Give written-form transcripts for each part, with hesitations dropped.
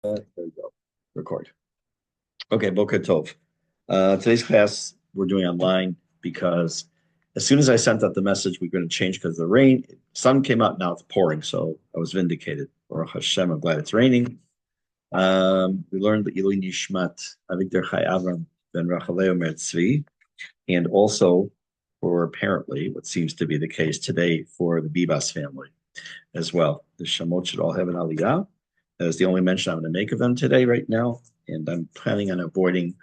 There we go. Record. Okay, Boker Tov. Today's class we're doing online because as soon as I sent out the message, we're going to change because of the rain. Sun came out, now it's pouring, so I was vindicated. Baruch Hashem, I'm glad it's raining. We learned the Ilui Nishmat Avigdor Chai Avram ben Rachaleo Mer Tzvi, and also for apparently what seems to be the case today for the Bibas family as well. The Shamot should all have an aliyah. That is the only mention I'm going to make of them today, right now. And I'm planning on avoiding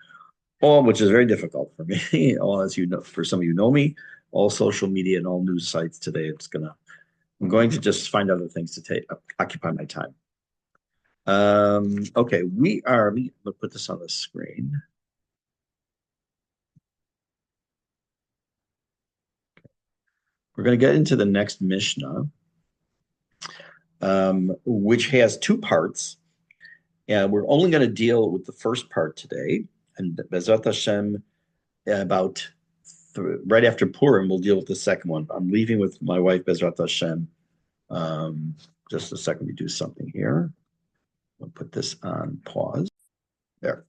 all, which is very difficult for me. All, as you know, for some of you know me, all social media and all news sites today. I'm going to just find other things to occupy my time. Okay, let me put this on the screen. We're going to get into the next Mishnah, which has two parts. And we're only going to deal with the first part today. And Bezrat Hashem, right after Purim, we'll deal with the second one. I'm leaving with my wife, Bezrat Hashem. Just a second, we do something here. I'll put this on pause. There.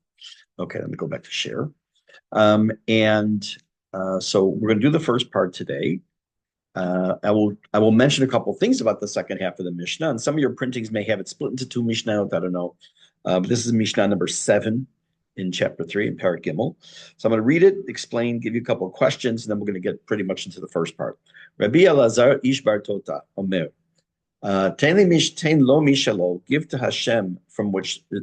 Okay, let me go back to share. So we're going to do the first part today. I will mention a couple things about the second half of the Mishnah, and some of your printings may have it split into two Mishnah. I don't know. But this is Mishnah number 7 in chapter 3 in Pirke Gimel. So I'm going to read it, explain, give you a couple of questions, and then we're going to get pretty much into the first part. Rabbi Elazar ish bar tota omer, ten lo mishalo, give to Hashem from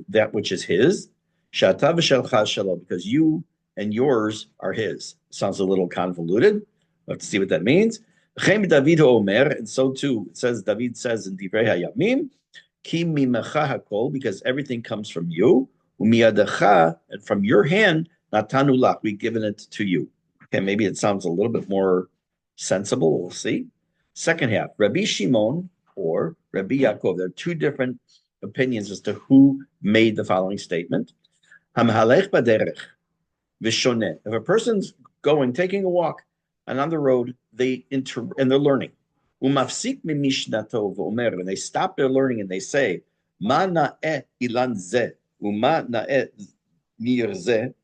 that which is his, shata v'shelcha shalo, because you and yours are his. Sounds a little convoluted. We'll have to see what that means. David omer, and so too, David says in Divrei Hayamim, Ki mimecha hakol, because everything comes from you. Umiyadacha, and from your hand, natanu lach, we've given it to you. Okay, maybe it sounds a little bit more sensible. We'll see. Second half, Rabbi Shimon or Rabbi Yaakov. There are two different opinions as to who made the following statement. Hamhalech baderech v'shoneh. If a person's taking a walk, and on the road, and they're learning. Umafsik mimishnato v'omer, when they stop their learning and they say, Ma na'eh ilan zeh, uma na'eh mir zeh.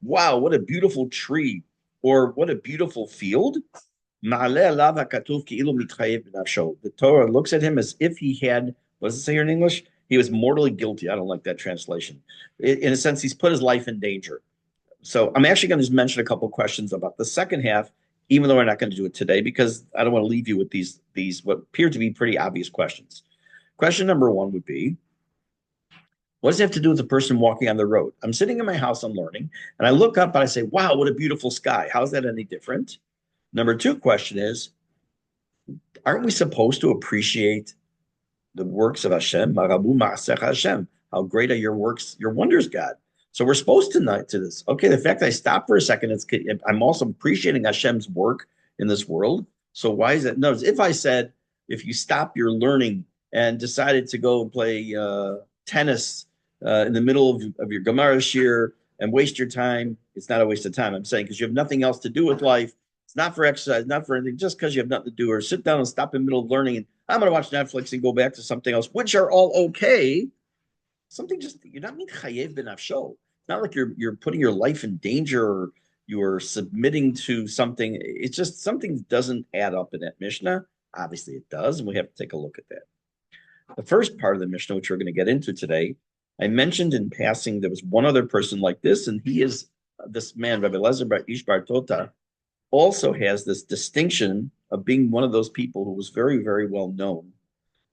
Wow, what a beautiful tree, or what a beautiful field. Ma'aleh alav hakatuv ki'ilu mitchayev b'nafsho. The Torah looks at him as if he had, what does it say here in English? He was mortally guilty. I don't like that translation. In a sense, he's put his life in danger. So I'm actually going to just mention a couple of questions about the second half, even though we're not going to do it today, because I don't want to leave you with these what appear to be pretty obvious questions. Question number 1 would be, what does it have to do with the person walking on the road? I'm sitting in my house, I'm learning, and I look up and I say, wow, what a beautiful sky. How is that any different? Number 2 question is, aren't we supposed to appreciate the works of Hashem? Marabu ma'asech Hashem. How great are your works, your wonders, God. So we're supposed to not to this. Okay, the fact I stop for a second, I'm also appreciating Hashem's work in this world. So why is it? Notice if I said, if you stop your learning and decided to go and play tennis in the middle of your Gemara shir and waste your time, it's not a waste of time. I'm saying because you have nothing else to do with life. It's not for exercise, not for anything, just because you have nothing to do, or sit down and stop in the middle of learning and I'm going to watch Netflix and go back to something else, which are all okay. Something just, you're not being chayev b'nafsho. It's not like you're putting your life in danger or you're submitting to something. It's just something doesn't add up in that Mishnah. Obviously it does, and we have to take a look at that. The first part of the Mishnah, which we're going to get into today, I mentioned in passing there was one other person like this, and he is this man, Rabbi Elazar bar Ish bar Tota, also has this distinction of being one of those people who was very, very well known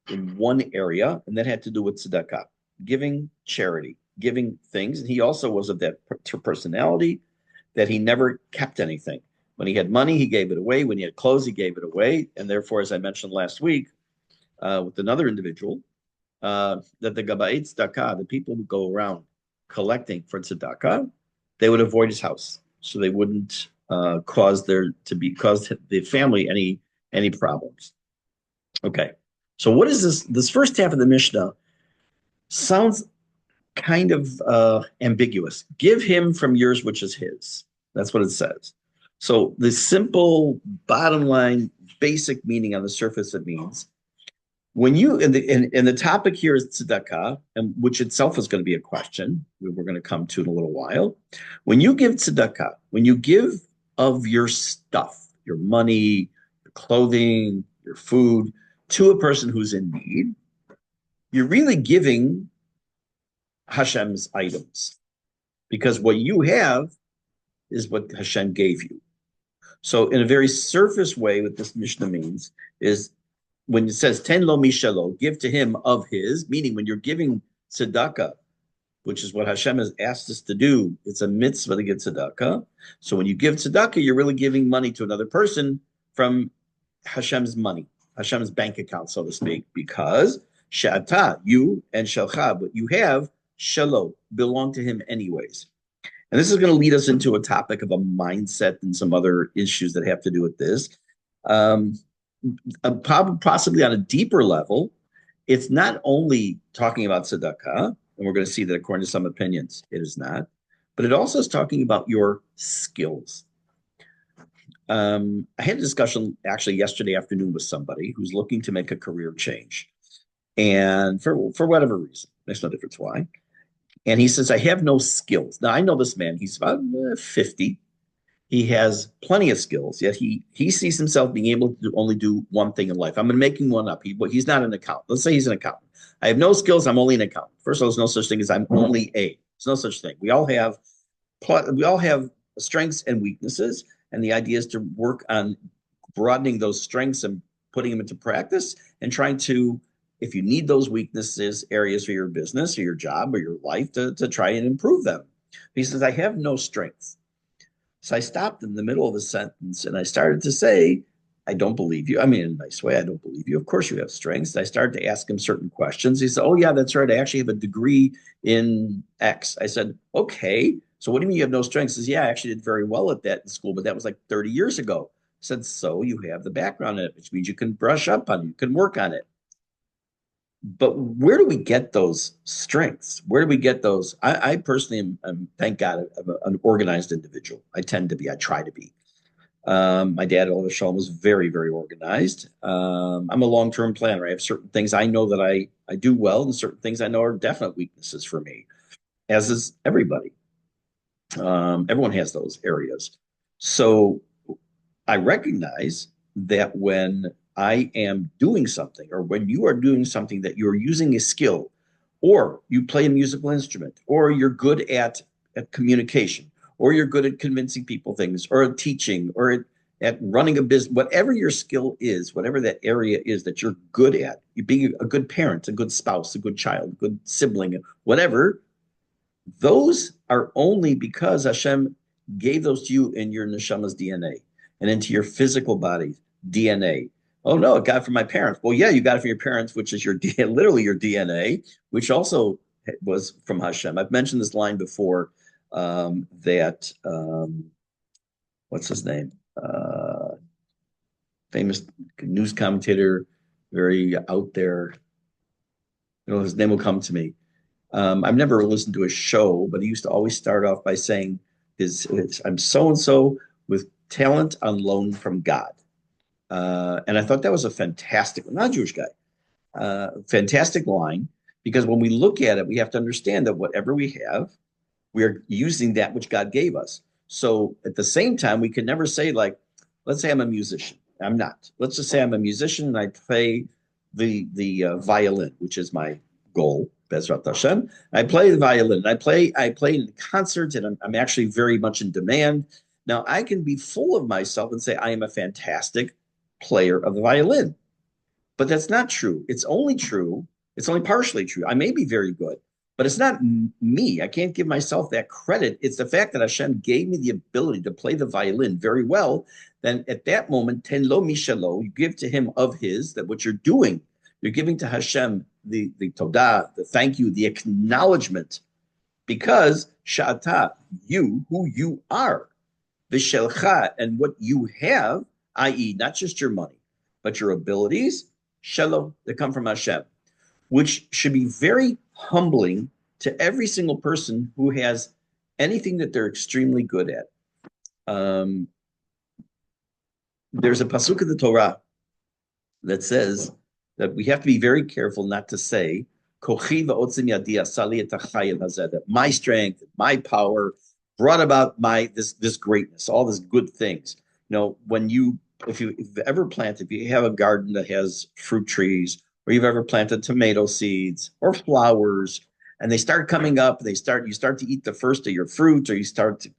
in one area, and that had to do with tzedakah, giving charity, giving things. And he also was of that personality that he never kept anything. When he had money, he gave it away. When he had clothes, he gave it away. And therefore, as I mentioned last week with another individual, that the Gabayit tzedakah, the people who go around collecting for tzedakah, they would avoid his house. So they wouldn't cause the family any problems. Okay. So what is this? This first half of the Mishnah sounds kind of ambiguous. Give him from yours, which is his. That's what it says. So the simple bottom line, basic meaning on the surface, it means When you and the topic here is tzedakah, and which itself is going to be a question we're going to come to in a little while. When you give tzedakah, when you give of your stuff, your money, your clothing, your food to a person who's in need, you're really giving Hashem's items because what you have is what Hashem gave you. So, in a very surface way, what this Mishnah means is when it says ten lo mishalo, give to him of his, meaning when you're giving tzedakah, which is what Hashem has asked us to do, it's a mitzvah to give tzedakah. So when you give tzedakah, you're really giving money to another person from Hashem's money, Hashem's bank account, so to speak, because sha'ata, you and shalcha, what you have, shalo, belong to him anyways. And this is going to lead us into a topic of a mindset and some other issues that have to do with this. Possibly on a deeper level, it's not only talking about tzedakah, and we're going to see that according to some opinions, it is not, but it also is talking about your skills. I had a discussion actually yesterday afternoon with somebody who's looking to make a career change. And for whatever reason, makes no difference why. And he says, I have no skills. Now, I know this man. He's about 50. He has plenty of skills, yet he sees himself being able to only do one thing in life. I'm making one up. He's not an accountant. Let's say he's an accountant. I have no skills. I'm only an accountant. First of all, there's no such thing as I'm only a. There's no such thing. We all have strengths and weaknesses, and the idea is to work on broadening those strengths and putting them into practice and trying to, if you need those weaknesses, areas for your business or your job or your life, to try and improve them. He says, I have no strengths. So I stopped in the middle of a sentence and I started to say, I don't believe you. I mean, in a nice way, I don't believe you. Of course you have strengths. I started to ask him certain questions. He said, oh, yeah, that's right. I actually have a degree in X. I said, okay. So what do you mean you have no strengths? He says, yeah, I actually did very well at that in school, but that was like 30 years ago. I said, so you have the background in it, which means you can brush up on it. You can work on it. But where do we get those strengths? Where do we get those? I personally am, thank God, I'm an organized individual. I tend to be. I try to be. My dad, Oliver Shalom, was very, very organized. I'm a long-term planner. I have certain things I know that I do well, and certain things I know are definite weaknesses for me, as is everybody. Everyone has those areas. So I recognize that when I am doing something, or when you are doing something that you're using a skill, or you play a musical instrument, or you're good at communication, or you're good at convincing people things, or at teaching, or at running a business, whatever your skill is, whatever that area is that you're good at, you being a good parent, a good spouse, a good child, a good sibling, whatever, those are only because Hashem gave those to you in your neshama's DNA and into your physical body DNA. Oh no, it got it from my parents. Well, yeah, you got it from your parents, which is your literally your DNA, which also was from Hashem. I've mentioned this line before. That what's his name? Famous news commentator, very out there. His name will come to me. I've never listened to his show, but he used to always start off by saying, I'm so and so with talent on loan from God." And I thought that was a fantastic, not a Jewish guy, fantastic line, because when we look at it, we have to understand that whatever we have, we are using that which God gave us. So at the same time, we can never say, like, let's say I'm a musician. I'm not. Let's just say I'm a musician and I play the violin, which is my goal. Bezrat Hashem. I play the violin. I play in concerts, and I'm actually very much in demand. Now I can be full of myself and say I am a fantastic player of the violin, but that's not true. It's only true. It's only partially true. I may be very good, but it's not me. I can't give myself that credit. It's the fact that Hashem gave me the ability to play the violin very well. Then at that moment, ten lo mishalo, you give to him of his, that what you're doing, you're giving to Hashem the todah, the thank you, the acknowledgement, because sha'ata, you, who you are, vishelcha, and what you have, i.e., not just your money, but your abilities, shelo, that come from Hashem, which should be very humbling to every single person who has anything that they're extremely good at. There's a pasuk of the Torah that says that we have to be very careful not to say, that my strength, my power brought about this greatness, all these good things. When if you've ever planted, if you have a garden that has fruit trees, or you've ever planted tomato seeds or flowers, and they start coming up, you start to eat the first of your fruit, or you start to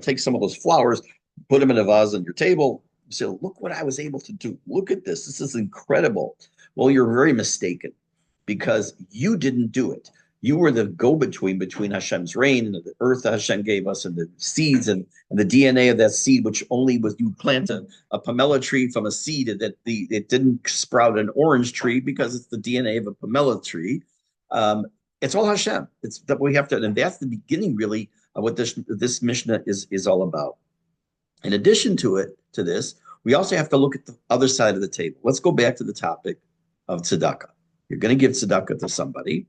take some of those flowers, put them in a vase on your table. You say, look what I was able to do. Look at this. This is incredible. Well, you're very mistaken, because you didn't do it. You were the go-between between Hashem's rain and the earth that Hashem gave us, and the seeds and the DNA of that seed, which only was, you plant a pomelo tree from a seed that it didn't sprout an orange tree because it's the DNA of a pomelo tree. It's all Hashem. It's that we have to, and that's the beginning really of what this Mishne is all about. In addition to this, we also have to look at the other side of the table. Let's go back to the topic of tzedakah. You're going to give tzedakah to somebody.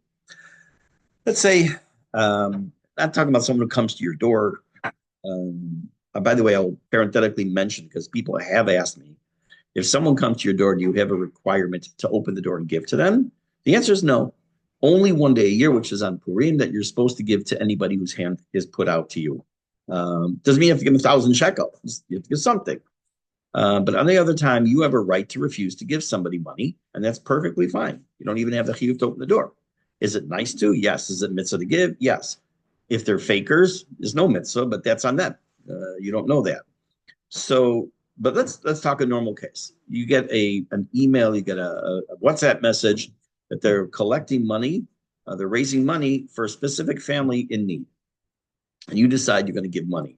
Let's say, I'm talking about someone who comes to your door. By the way, I'll parenthetically mention, because people have asked me, if someone comes to your door, do you have a requirement to open the door and give to them? The answer is no. Only one day a year, which is on Purim, that you're supposed to give to anybody whose hand is put out to you. Doesn't mean you have to give 1,000 shekels. You have to give something. But on the other time, you have a right to refuse to give somebody money, and that's perfectly fine. You don't even have the chiyuv to open the door. Is it nice to? Yes. Is it mitzvah to give? Yes. If they're fakers, there's no mitzvah, but that's on them. You don't know that. So, but let's talk a normal case. You get an email, you get a WhatsApp message that they're collecting money, they're raising money for a specific family in need, and you decide you're going to give money.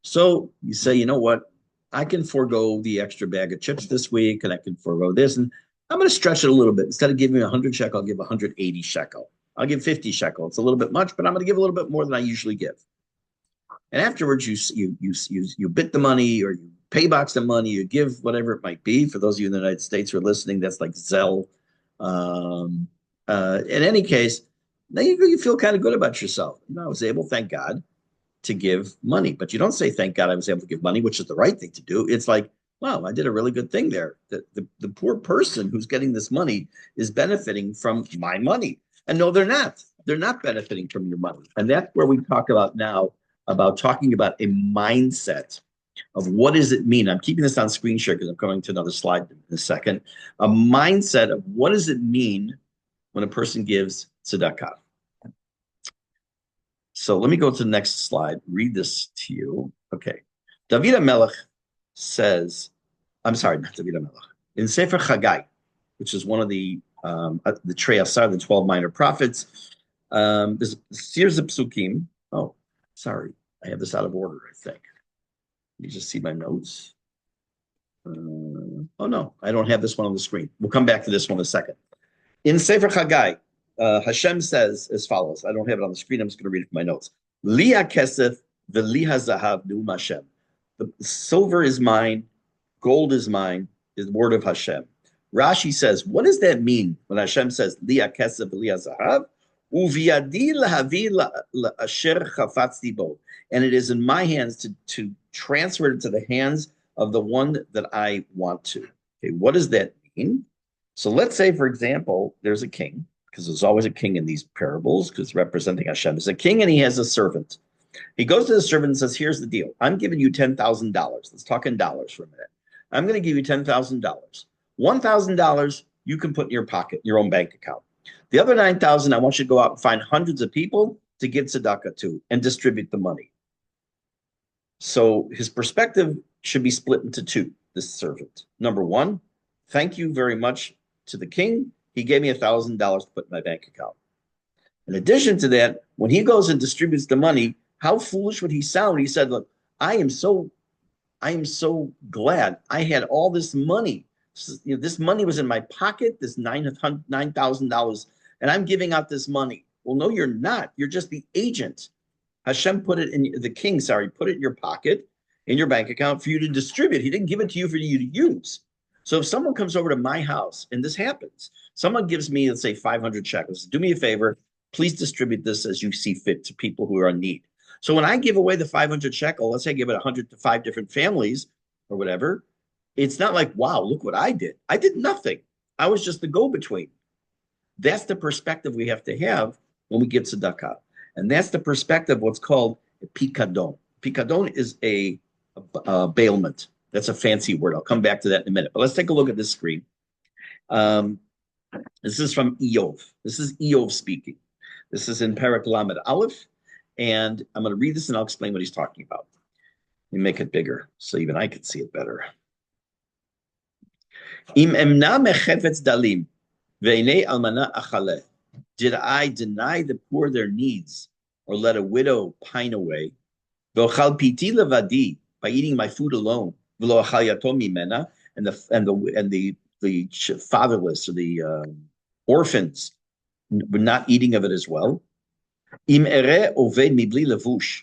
So you say, you know what? I can forego the extra bag of chips this week, and I can forego this, and I'm going to stretch it a little bit. Instead of giving 100 shekel, I'll give 180 shekel. I'll give 50 shekel. It's a little bit much, but I'm going to give a little bit more than I usually give. And afterwards, you bit the money, or you pay box the money, you give whatever it might be. For those of you in the United States who are listening, that's like Zelle. In any case, now you feel kind of good about yourself. I was able, thank God, to give money. But you don't say, thank God I was able to give money, which is the right thing to do. It's like, wow, I did a really good thing there. The poor person who's getting this money is benefiting from my money. And no, they're not. They're not benefiting from your money. And that's where we talk about now, about talking about a mindset of what does it mean. I'm keeping this on screen share because I'm going to another slide in a second. A mindset of what does it mean when a person gives tzedakah. So let me go to the next slide, read this to you. Okay. David HaMelech says, I'm sorry, not David HaMelech. In Sefer Chagai, which is one of the Trei Asar, the 12 minor prophets, here's the psukim. Oh, sorry. I have this out of order, I think. Let me just see my notes. Oh, no, I don't have this one on the screen. We'll come back to this one in a second. In Sefer Chagai, Hashem says as follows. I don't have it on the screen. I'm just going to read it from my notes. Li ha-kesef v'li ha-zahav nu'um Hashem. The silver is mine, gold is mine, is the word of Hashem. Rashi says, what does that mean when Hashem says, Li ha-kesef v'li ha-zahav? Uviyadi lahavi asher chafatzti bo. And it is in my hands to transfer it to the hands of the one that I want to. Okay, what does that mean? So let's say, for example, there's a king, because there's always a king in these parables, because representing Hashem is a king, and he has a servant. He goes to the servant and says, here's the deal. I'm giving you $10,000. Let's talk in dollars for a minute. I'm going to give you $10,000. $1,000 you can put in your pocket, your own bank account. The other $9,000, I want you to go out and find hundreds of people to give tzedakah to and distribute the money. So his perspective should be split into two, this servant. Number one, thank you very much to the king. He gave me $1,000 to put in my bank account. In addition to that, when he goes and distributes the money, how foolish would he sound? He said, look, I am so glad I had all this money. This money was in my pocket, this $9,000, and I'm giving out this money. Well, no, you're not. You're just the agent. Hashem put it in, the king, put it in your pocket, in your bank account for you to distribute. He didn't give it to you for you to use. So if someone comes over to my house, and this happens, someone gives me, let's say, 500 shekels. Do me a favor, please distribute this as you see fit to people who are in need. So when I give away the 500 shekel, let's say I give it 100 to 5 different families or whatever, it's not like, wow, look what I did. I did nothing. I was just the go-between. That's the perspective we have to have when we give tzedakah. And that's the perspective of what's called a pikadon. Pikadon is a bailment. That's a fancy word. I'll come back to that in a minute. But let's take a look at this screen. This is from Eov. This is Eov speaking. This is in Perek Lamed Aleph. And I'm going to read this and I'll explain what he's talking about. Let me make it bigger so even I can see it better. Im emna mechefetz dalim ve'inei almana achaleh. Did I deny the poor their needs or let a widow pine away? V'ochal piti levadi, by eating my food alone. V'lo achal yatom mimena, and the fatherless or the orphans were not eating of it as well. Im ere oved mibli levush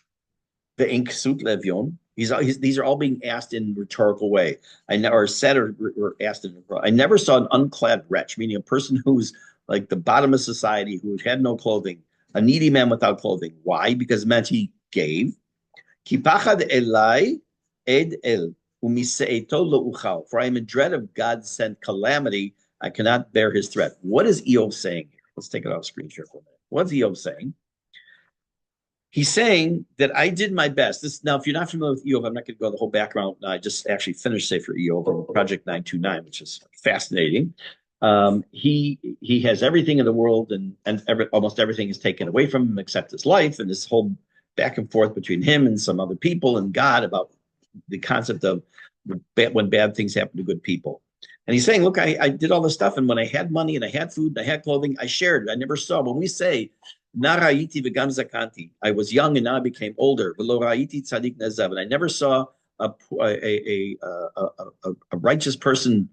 ve'en ksut levyon. These are all being asked in rhetorical way. I never said or asked in. I never saw an unclad wretch, meaning a person who's like the bottom of society, who had no clothing, a needy man without clothing. Why? Because it meant he gave. Kipachad elai ed el umiseeto leuchal. For I am in dread of God's sent calamity. I cannot bear his threat. What is Eov saying here? Let's take it off screen share for a minute. What's Eov saying? He's saying that I did my best. Now, if you're not familiar with Eov, I'm not going to go the whole background. I just actually finished Sefer Eov on Project 929, which is fascinating. He has everything in the world, and almost everything is taken away from him except his life, and this whole back and forth between him and some other people and God about the concept of when bad things happen to good people. And he's saying, look, I did all this stuff, and when I had money and I had food and I had clothing, I shared it. I never saw. When we say Narayiti v'gam zakanti, I was young and now I became older. V'lo ra'iti tzadik nezav, and I never saw a righteous person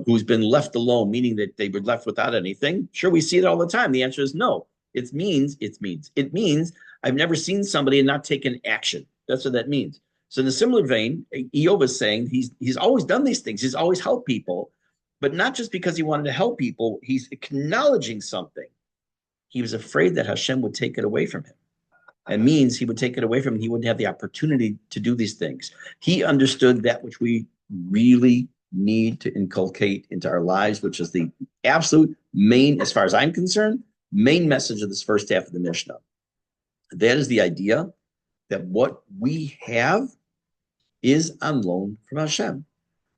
who's been left alone, meaning that they were left without anything. Sure, we see it all the time. The answer is no. It means I've never seen somebody and not taken action. That's what that means. So in a similar vein, Eov is saying he's always done these things. He's always helped people, but not just because he wanted to help people. He's acknowledging something. He was afraid that Hashem would take it away from him. It means he would take it away from him. He wouldn't have the opportunity to do these things. He understood that which we really need to inculcate into our lives, which is the absolute main, as far as I'm concerned, main message of this first half of the Mishnah. That is the idea that what we have is on loan from Hashem.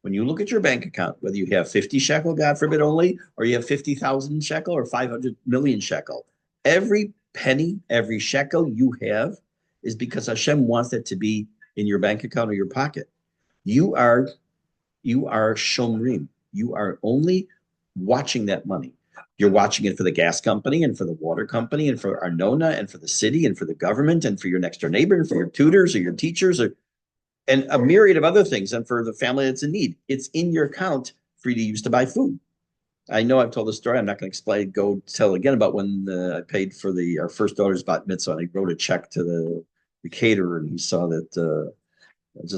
When you look at your bank account, whether you have 50 shekel, God forbid only, or you have 50,000 shekel or 500 million shekel, every penny, every shekel you have is because Hashem wants that to be in your bank account or your pocket. You are shomrim. You are only watching that money. You're watching it for the gas company and for the water company and for Arnona and for the city and for the government and for your next door neighbor and for your tutors or your teachers and a myriad of other things, and for the family that's in need. It's in your account for you to use to buy food. I know I've told the story. I'm not going to go tell again about when I paid for our first daughter's bat mitzvah, and I wrote a check to the caterer, and he saw that.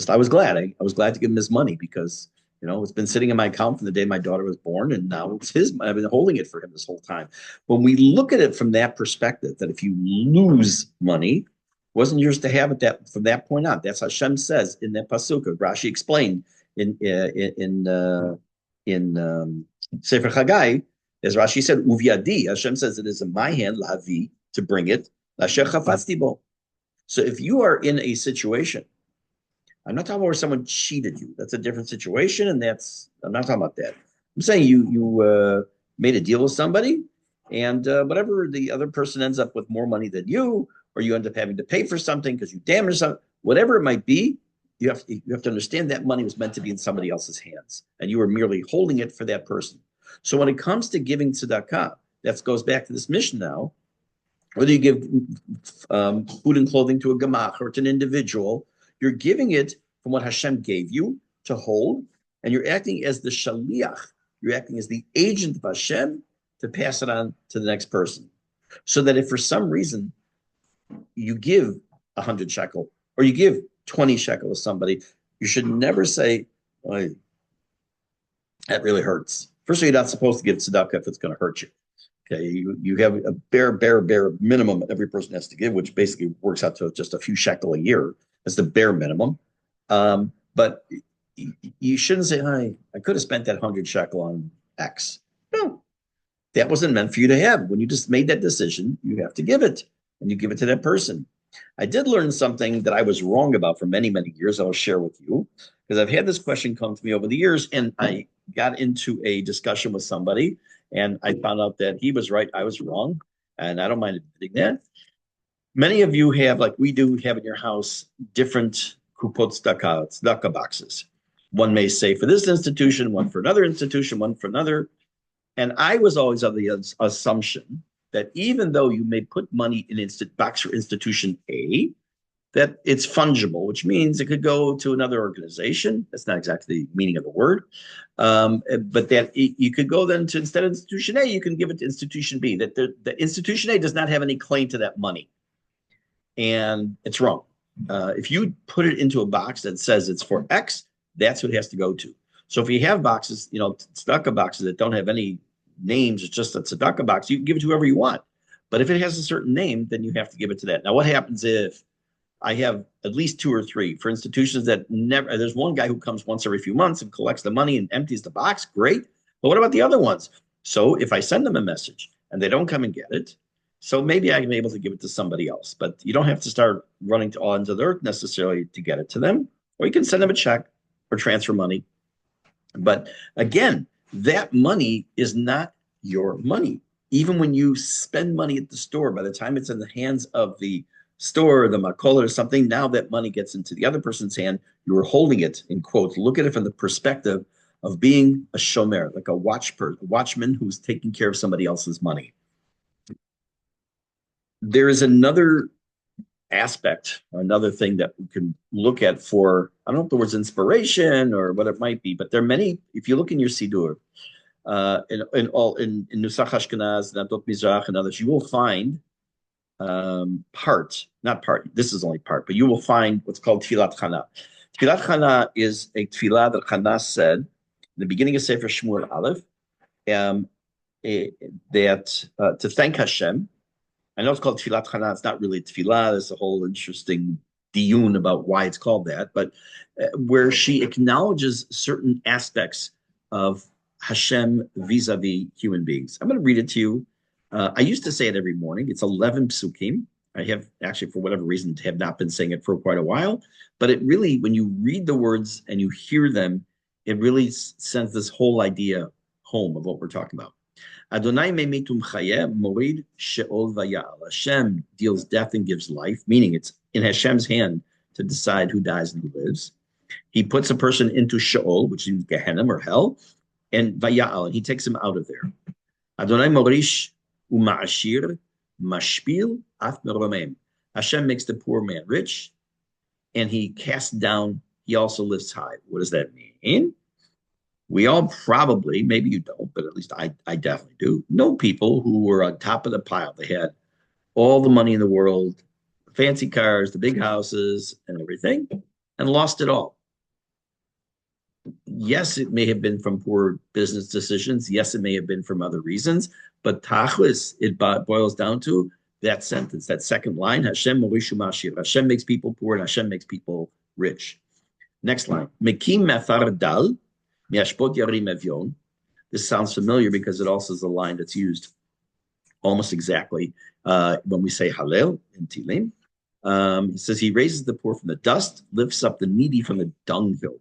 I was glad. I was glad to give him his money because it's been sitting in my account from the day my daughter was born, and now it's his. I've been holding it for him this whole time. When we look at it from that perspective, that if you lose money, wasn't yours to have it from that point on. That's how Hashem says in that pasuk. Rashi explained in Sefer Chagai, as Rashi said, Uviadi, Hashem says it is in my hand, lavi, to bring it, lasher chafatzti bo. So if you are in a situation, I'm not talking about where someone cheated you. That's a different situation, and I'm not talking about that. I'm saying you made a deal with somebody, and whatever the other person ends up with more money than you, or you end up having to pay for something because you damaged something, whatever it might be, you have to understand that money was meant to be in somebody else's hands, and you were merely holding it for that person. So when it comes to giving tzedakah, that goes back to this mission now, whether you give food and clothing to a gemach or to an individual, you're giving it from what Hashem gave you to hold, and you're acting as the shaliach. You're acting as the agent of Hashem to pass it on to the next person. So that if for some reason you give 100 shekel or you give 20 shekel to somebody, you should never say, oh, that really hurts. First of all, you're not supposed to give tzedakah if it's going to hurt you. Okay, you have a bare minimum every person has to give, which basically works out to just a few shekel a year. That's the bare minimum. But you shouldn't say, I could have spent that 100 shekel on X. No, that wasn't meant for you to have. When you just made that decision, you have to give it, and you give it to that person. I did learn something that I was wrong about for many, many years. I'll share with you because I've had this question come to me over the years, and I got into a discussion with somebody, and I found out that he was right, I was wrong, and I don't mind admitting that. Many of you have, like we do, have in your house different kupot tzedakah boxes. One may say for this institution, one for another institution, one for another. And I was always of the assumption that even though you may put money in box for institution A, that it's fungible, which means it could go to another organization. That's not exactly the meaning of the word. But that you could go then to, instead of institution A, you can give it to institution B, that the institution A does not have any claim to that money. And it's wrong. If you put it into a box that says it's for X, that's what it has to go to. So if you have boxes, tzedakah boxes that don't have any names, it's just a tzedakah box, you can give it to whoever you want. But if it has a certain name, then you have to give it to that. Now, what happens if I have at least 2 or 3 for institutions that never, there's one guy who comes once every few months and collects the money and empties the box, great. But what about the other ones? So if I send them a message and they don't come and get it, so maybe I'm able to give it to somebody else. But you don't have to start running to all ends of the earth necessarily to get it to them. Or you can send them a check or transfer money. But again, that money is not your money. Even when you spend money at the store, by the time it's in the hands of the store, the makol or something, now that money gets into the other person's hand, you are holding it, in quotes. Look at it from the perspective of being a shomer, like a watchman who's taking care of somebody else's money. There is another aspect, or another thing that we can look at for, I don't know if the word's inspiration or what it might be, but there are many, if you look in your Siddur, in Nusach Ashkenaz, Nadot Mizrach, and others, you will find this is only part, but you will find what's called Tfilat Chana. Tfilat Chana is a tfilah that Chana said in the beginning of Sefer Shmuel Aleph, to thank Hashem. I know it's called Tfilat Chana. It's not really Tfilah. There's a whole interesting diyun about why it's called that, but where she acknowledges certain aspects of Hashem vis-a-vis human beings. I'm going to read it to you. I used to say it every morning. It's 11 psukim. I have actually, for whatever reason, have not been saying it for quite a while. But it really, when you read the words and you hear them, it really sends this whole idea home of what we're talking about. Adonai me'mitum chayeh morid she'ol vayal. Hashem deals death and gives life, meaning it's in Hashem's hand to decide who dies and who lives. He puts a person into she'ol, which is Gehenna or hell, and vayal, and he takes him out of there. Adonai morish u'ma'ashir mashpil af meromem. Hashem makes the poor man rich, and he casts down, he also lifts high. What does that mean? We all probably, maybe you don't, but at least I definitely do, know people who were on top of the pile. They had all the money in the world, fancy cars, the big houses, and everything, and lost it all. Yes, it may have been from poor business decisions. Yes, it may have been from other reasons, but tachlis, it boils down to that sentence, that second line, Hashem morishu mashir. Hashem makes people poor and Hashem makes people rich. Next line, mekim mefar dal, this sounds familiar because it also is a line that's used almost exactly when we say Hallel in Tilim. It says he raises the poor from the dust, lifts up the needy from the dunghill.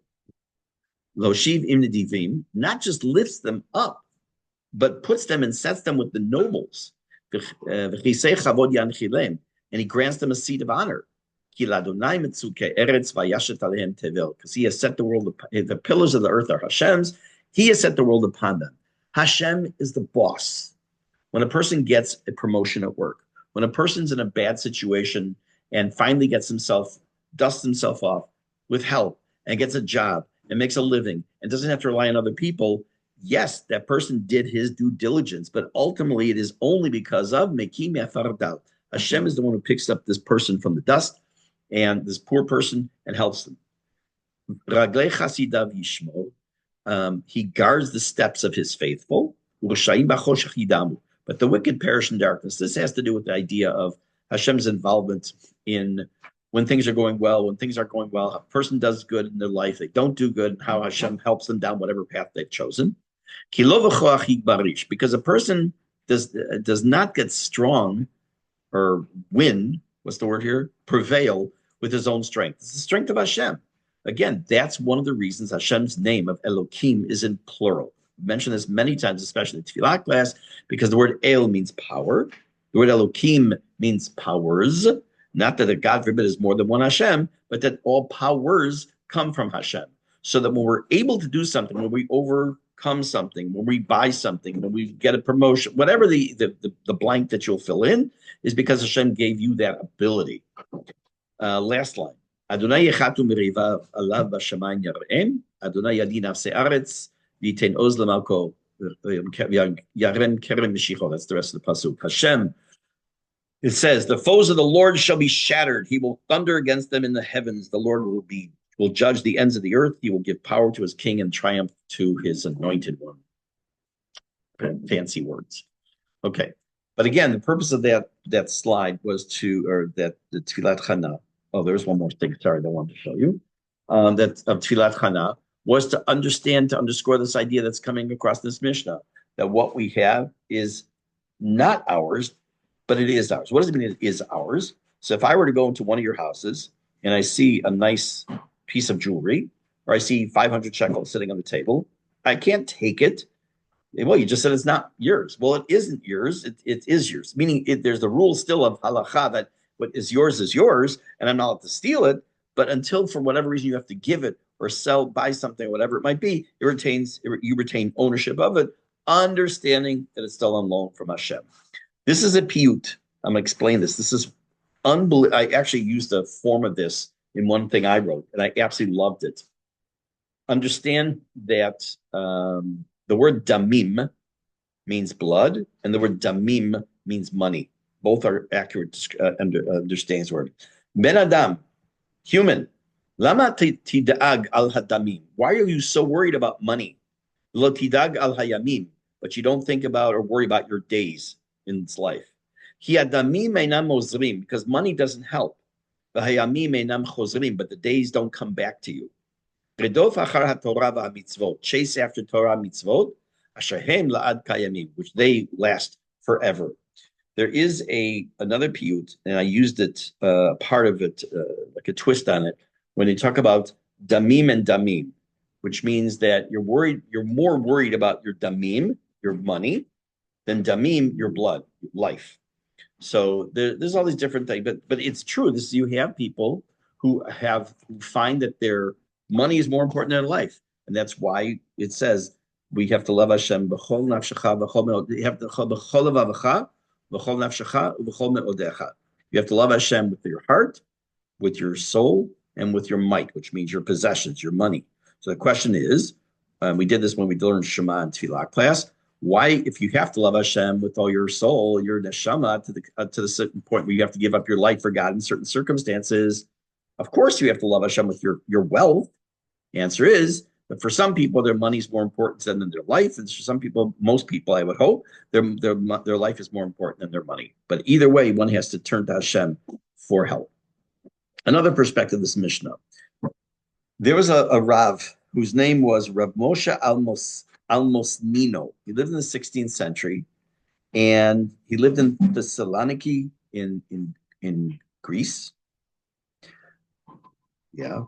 Loshiv im nedivim, not just lifts them up, but puts them and sets them with the nobles. And he grants them a seat of honor. Because he has set the world, the pillars of the earth are Hashem's. He has set the world upon them. Hashem is the boss. When a person gets a promotion at work, when a person's in a bad situation and finally dusts himself off with help and gets a job and makes a living and doesn't have to rely on other people, yes, that person did his due diligence, but ultimately it is only because of Mekim Yafardal. Hashem is the one who picks up this person from the dust and this poor person and helps them. Raglei Chasidav Yishmo, he guards the steps of his faithful. But the wicked perish in darkness. This has to do with the idea of Hashem's involvement in when things are going well, when things aren't going well, how a person does good in their life, they don't do good, and how Hashem helps them down whatever path they've chosen. Because a person does not get strong or win, what's the word here? Prevail with his own strength. It's the strength of Hashem. Again, that's one of the reasons Hashem's name of Elohim is in plural. I've mentioned this many times, especially in Tefillah class, because the word El means power. The word Elohim means powers. Not that God forbid is more than one Hashem, but that all powers come from Hashem. So that when we're able to do something, when we overcome something, when we buy something, when we get a promotion, whatever the blank that you'll fill in, is because Hashem gave you that ability. Last line. Adonai yechatu merivav alav b'shamayim yarem. Adonai yadi nafsei aretz v'yitein oz l'malko yarem kerem mishicho. That's the rest of the pasuk. Hashem, it says, the foes of the Lord shall be shattered. He will thunder against them in the heavens. The Lord will judge the ends of the earth. He will give power to his king and triumph to his anointed one. Fancy words. Okay. But again, the purpose of that slide was the Tfilat Chana. Oh, there's one more thing. Sorry, I wanted to show you. That of Tfilat Chana was to underscore this idea that's coming across this Mishnah, that what we have is not ours, but it is ours. What does it mean it is ours? So if I were to go into one of your houses and I see a nice piece of jewelry, or I see 500 shekels sitting on the table, I can't take it. Well, you just said it's not yours. Well, it isn't yours. It is yours. Meaning there's the rule still of halacha that what is yours, and I'm not allowed to steal it. But until for whatever reason you have to give it or buy something, whatever it might be, you retain ownership of it, understanding that it's still on loan from Hashem. This is a piyut. I'm going to explain this. This is unbelievable. I actually used a form of this in one thing I wrote, and I absolutely loved it. Understand that the word damim means blood, and the word damim means money. Both are accurate understandings word. Ben Adam, human. Lama tida'ag al hadamim. Why are you so worried about money? Lo tida'ag al hayamim. But you don't think about or worry about your days in this life. Hi hadamim einam mozrim, because money doesn't help. V'hayamim einam chozrim, but the days don't come back to you. Redof achar haTorah v'hamitzvot. Chase after Torah mitzvot, asher hem la'ad kayamim, which they last forever. There is another piyut, and I used it, part of it, like a twist on it, when they talk about damim and damim, which means that you're more worried about your damim, your money, than damim, your blood, life. So there's all these different things, but it's true. You have people who find that their money is more important than life, and that's why it says we have to love Hashem b'chol nafshecha b'chol me'odecha. You have to b'chol levavecha b'chol nafshecha b'chol me'odecha. You have to love Hashem with your heart, with your soul, and with your might, which means your possessions, your money. So the question is, we did this when we learned Shema in Tefillah class. Why, if you have to love Hashem with all your soul, your neshama, to the certain point where you have to give up your life for God in certain circumstances, of course you have to love Hashem with your wealth. The answer is that for some people, their money is more important than their life, and for some people, most people, I would hope, their life is more important than their money. But either way, one has to turn to Hashem for help. Another perspective of this Mishnah. There was a Rav whose name was Rav Moshe Almosnino. He lived in the 16th century, and he lived in Thessaloniki in Greece. Yeah.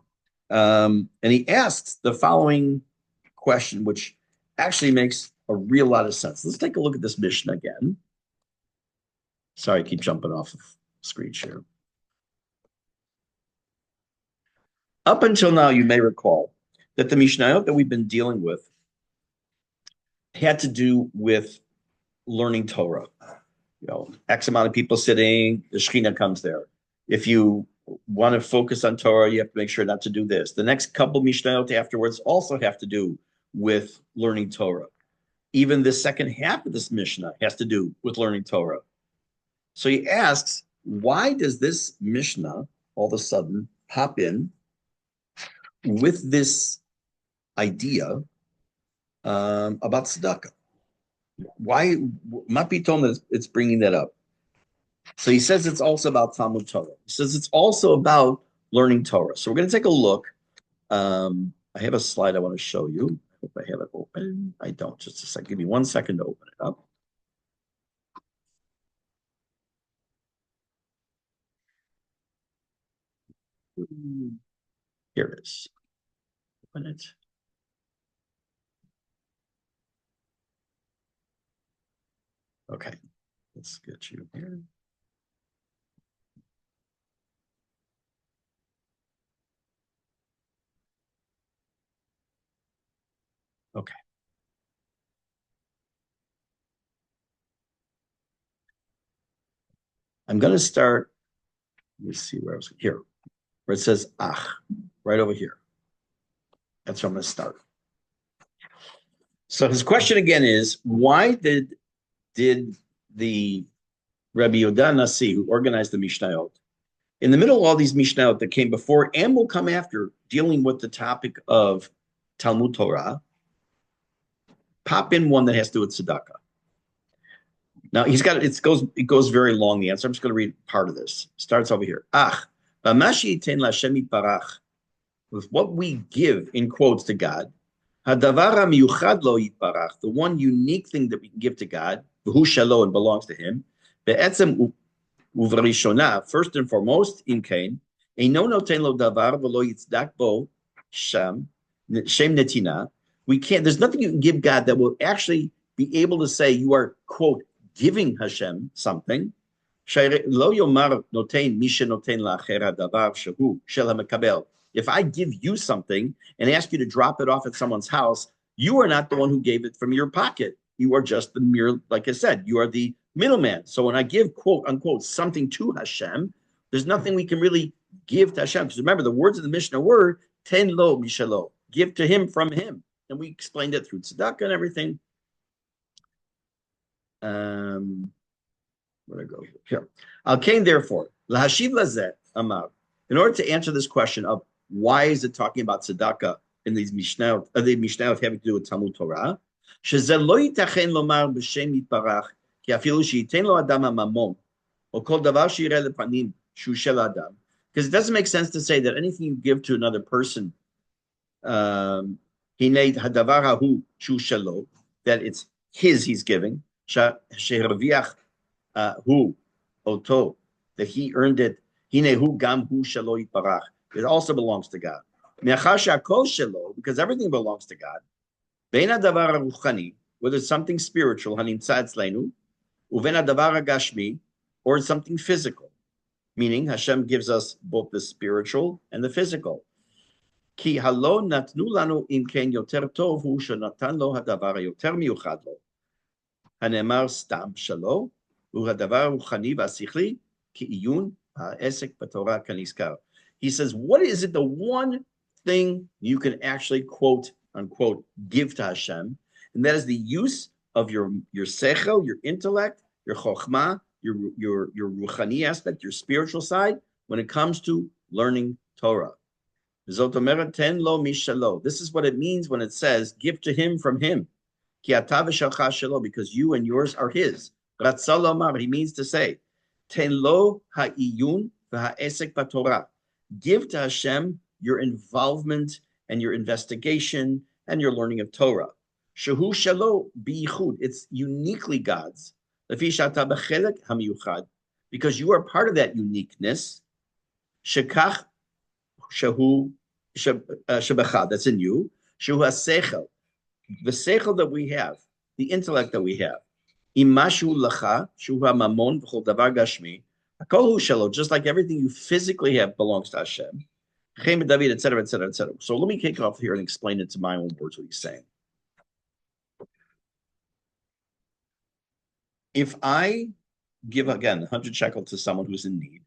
And he asked the following question, which actually makes a real lot of sense. Let's take a look at this Mishnah again. Sorry, I keep jumping off of screen share. Up until now, you may recall that the Mishnayot that we've been dealing with had to do with learning Torah. X amount of people sitting, the Shekhinah comes there. If you want to focus on Torah, you have to make sure not to do this. The next couple Mishnayot afterwards also have to do with learning Torah. Even the second half of this Mishnah has to do with learning Torah. So he asks, why does this Mishnah all of a sudden pop in with this idea about tzedakah? Why not be told that it's bringing that up? So he says it's also about Talmud Torah. He says it's also about learning Torah. So we're going to take a look. I have a slide I want to show you. If I have it open, I don't. Just a second. Give me 1 second to open it up. Here it is. Open it. Okay, let's get you here. Okay. I'm going to start. Let me see where I was here, where it says ach, right over here. That's where I'm going to start. So his question again is, why did the Rabbi Yehuda Nasi, who organized the Mishnayot, in the middle of all these Mishnayot that came before and will come after, dealing with the topic of Talmud Torah, pop in one that has to do with tzedakah? Now it goes very long, the answer. I'm just going to read part of this. Starts over here. With what we give in quotes to God, the one unique thing that we can give to God, and belongs to Him, first and foremost, in Cain, we can't, there's nothing you can give God that will actually be able to say you are, quote, giving Hashem something. If I give you something and ask you to drop it off at someone's house, you are not the one who gave it from your pocket. You are just the mere, like I said, you are the middleman. So when I give, quote unquote, something to Hashem, there's nothing we can really give to Hashem. Because remember, the words of the Mishnah were, ten lo mishalo, give to him from him. And we explained it through tzedakah and everything. Where do I go here? Al Kain, therefore, lahashiv lazet amar. In order to answer this question of why is it talking about tzedakah in these mishnayot, the mishnayot having to do with Talmud Torah, שזה לא ייתכן לומר בשם יתברך, כי אפילו שייתן לו אדם הממון, או כל דבר שיראה לפנים שהוא של אדם. Because it doesn't make sense to say that anything you give to another person, הנה הדבר ההוא שהוא שלו, that it's his he's giving, שהרוויח הוא אותו, that he earned it, הנה הוא גם הוא שלו יתברך. It also belongs to God. מאחר שהכל שלו, because everything belongs to God, בין הדבר הרוחני, whether it's something spiritual, הנמצא אצלנו, ובין הדבר הגשמי, or something physical, meaning Hashem gives us both the spiritual and the physical. כי הלא נתנו לנו אם כן יותר טוב הוא שנתן לו הדבר היותר מיוחד לו. הנאמר סתם שלו, הוא הדבר הרוחני והשכלי, כעיון העסק בתורה כנזכר. He says, what is it, the one thing you can actually, quote, unquote, give to Hashem? And that is the use of your sechel, your intellect, your chokhmah, your ruchani aspect, your spiritual side, when it comes to learning Torah. This is what it means when it says, give to him from him. Because you and yours are his. He means to say, ten lo ha'iyun v'ha'esek b'torah. Give to Hashem your involvement and your investigation and your learning of Torah. Shehu shelo biyichud. It's uniquely God's. Because you are part of that uniqueness. Shekach shehu shebecha. That's in you. Shehu hasechel. The sechel that we have, the intellect that we have. Imashu lacha shehu hamamon v'chol davar gashmi. Just like everything you physically have belongs to Hashem, etc., etc., etc. So let me kick off here and explain it to my own words what he's saying. If I give, again, 100 shekel to someone who's in need,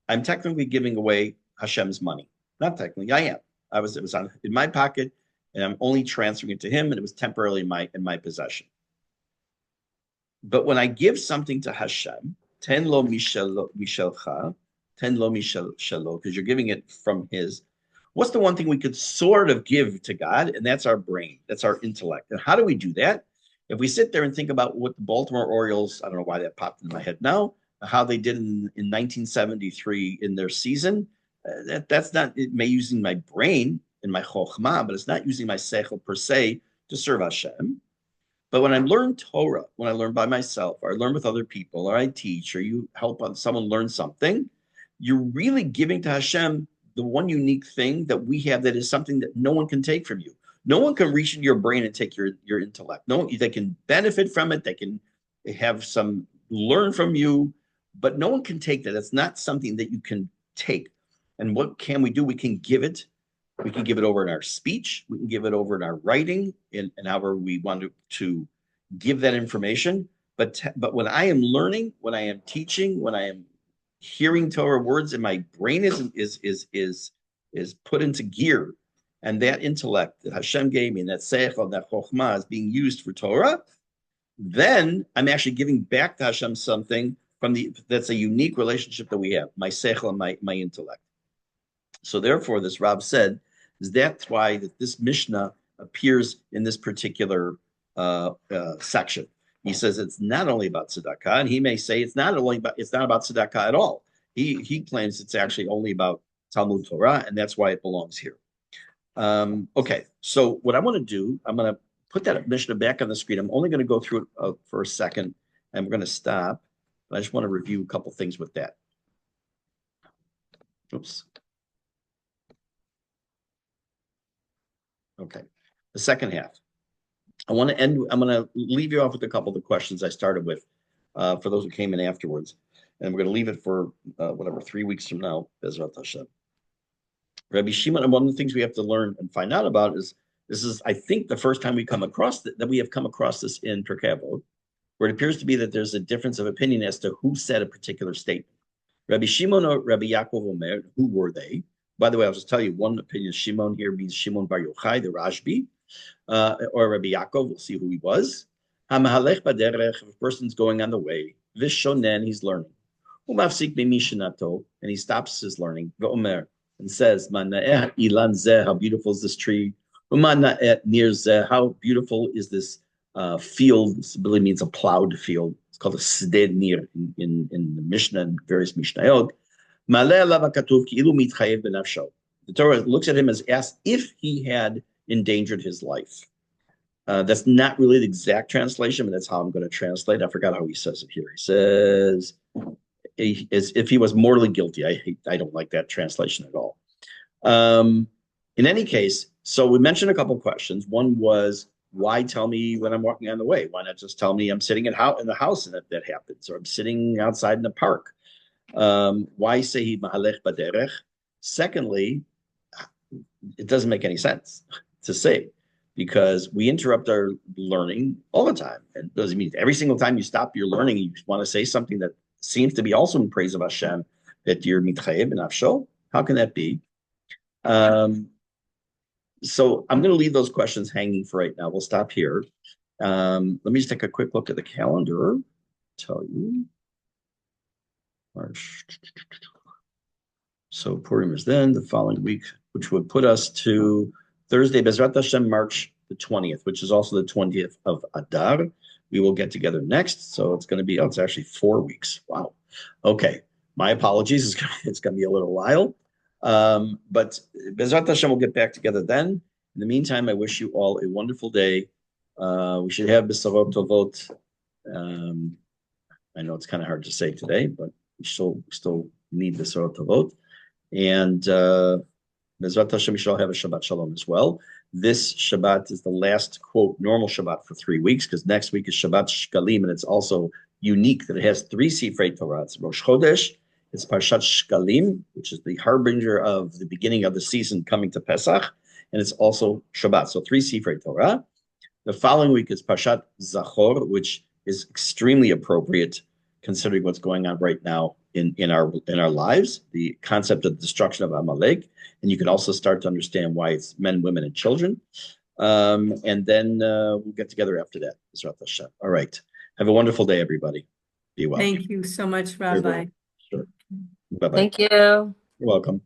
I'm technically giving away Hashem's money. Not technically, I am. It was in my pocket, and I'm only transferring it to him, and it was temporarily in my possession. But when I give something to Hashem, ten lo mishelcha, ten lo mishelo, because you're giving it from his. What's the one thing we could sort of give to God? And that's our brain. That's our intellect. And how do we do that? If we sit there and think about what the Baltimore Orioles, I don't know why that popped in my head now, how they did in 1973 in their season, that's not, it may using my brain and my chokhmah, but it's not using my sechel per se to serve Hashem. But when I learn Torah, when I learn by myself, or I learn with other people, or I teach, or you help someone learn something, you're really giving to Hashem the one unique thing that we have that is something that no one can take from you. No one can reach into your brain and take your intellect. No one, they can benefit from it. They can have some learn from you, but no one can take that. It's not something that you can take. And what can we do? We can give it. We can give it over in our speech. We can give it over in our writing, and however we want to give that information. But when I am learning, when I am teaching, when I am hearing Torah words, and my brain is put into gear, and that intellect that Hashem gave me, and that seichel, that chokhmah is being used for Torah, then I'm actually giving back to Hashem something that's a unique relationship that we have, my seichel and my intellect. So therefore, this Rav said, is that's why this Mishnah appears in this particular section. He says it's not only about tzedakah, and he may say it's not about tzedakah at all. He claims it's actually only about Talmud Torah, and that's why it belongs here. Okay, so what I want to do, I'm going to put that Mishnah back on the screen. I'm only going to go through it for a second, and we're going to stop. But I just want to review a couple things with that. Oops. Okay, the second half. I'm going to leave you off with a couple of the questions I started with for those who came in afterwards. And we're going to leave it for 3 weeks from now, Bezrat Hashem. Rabbi Shimon, and one of the things we have to learn and find out about is, this is, I think, the first time we come across that we have come across this in Pirke Avot, where it appears to be that there's a difference of opinion as to who said a particular statement. Rabbi Shimon or Rabbi Yaakov Omer, who were they? By the way, I'll just tell you, one opinion, Shimon here means Shimon Bar Yochai, the Rashbi, or Rabbi Yaakov, we'll see who he was. HaMahalech baderech, if a person's going on the way, Vishonen, he's learning. Umafsik b'mishnato, and he stops his learning, V'omer, and says, Mana'eh ilan zeh, how beautiful is this tree? Umana'eh nir zeh, how beautiful is this field? This really means a plowed field. It's called a sded nir in the Mishnah and various Mishnayot. The Torah looks at him as asked if he had endangered his life. That's not really the exact translation, but that's how I'm going to translate. I forgot how he says it here. He says, as if he was mortally guilty. I don't like that translation at all. In any case, so we mentioned a couple of questions. One was, why tell me when I'm walking on the way? Why not just tell me I'm sitting in the house and that happens, or I'm sitting outside in the park? Why say he mahalech baderech? Secondly, it doesn't make any sense to say, because we interrupt our learning all the time. And doesn't mean every single time you stop your learning, you want to say something that seems to be also in praise of Hashem, that you're mitchayev and afsho. How can that be? So I'm going to leave those questions hanging for right now. We'll stop here. Let me just take a quick look at the calendar. Tell you. March. So Purim is then the following week, which would put us to Thursday, Bezrat Hashem, March the 20th, which is also the 20th of Adar. We will get together next. So it's going to be, it's actually 4 weeks. Wow. Okay. My apologies. It's going to be a little while. But Bezrat Hashem will get back together then. In the meantime, I wish you all a wonderful day. We should have B'sarot Tovot. I know it's kind of hard to say today, but we still need B'sarot Tovot. And Bezrat Hashem, we shall have a Shabbat Shalom as well. This Shabbat is the last, quote, normal Shabbat for 3 weeks, because next week is Shabbat Shkalim, and it's also unique that it has 3 Sifrei Torah. It's Rosh Chodesh, it's Parshat Shkalim, which is the harbinger of the beginning of the season coming to Pesach, and it's also Shabbat. So 3 Sifrei Torah. The following week is Parshat Zachor, which is extremely appropriate considering what's going on right now in our lives, the concept of the destruction of Amalek, and you can also start to understand why it's men, women, and children. And then we'll get together after that. All right. Have a wonderful day, everybody. Be well. Thank you so much, Rabbi. Sure. Bye-bye. Thank you. You're welcome.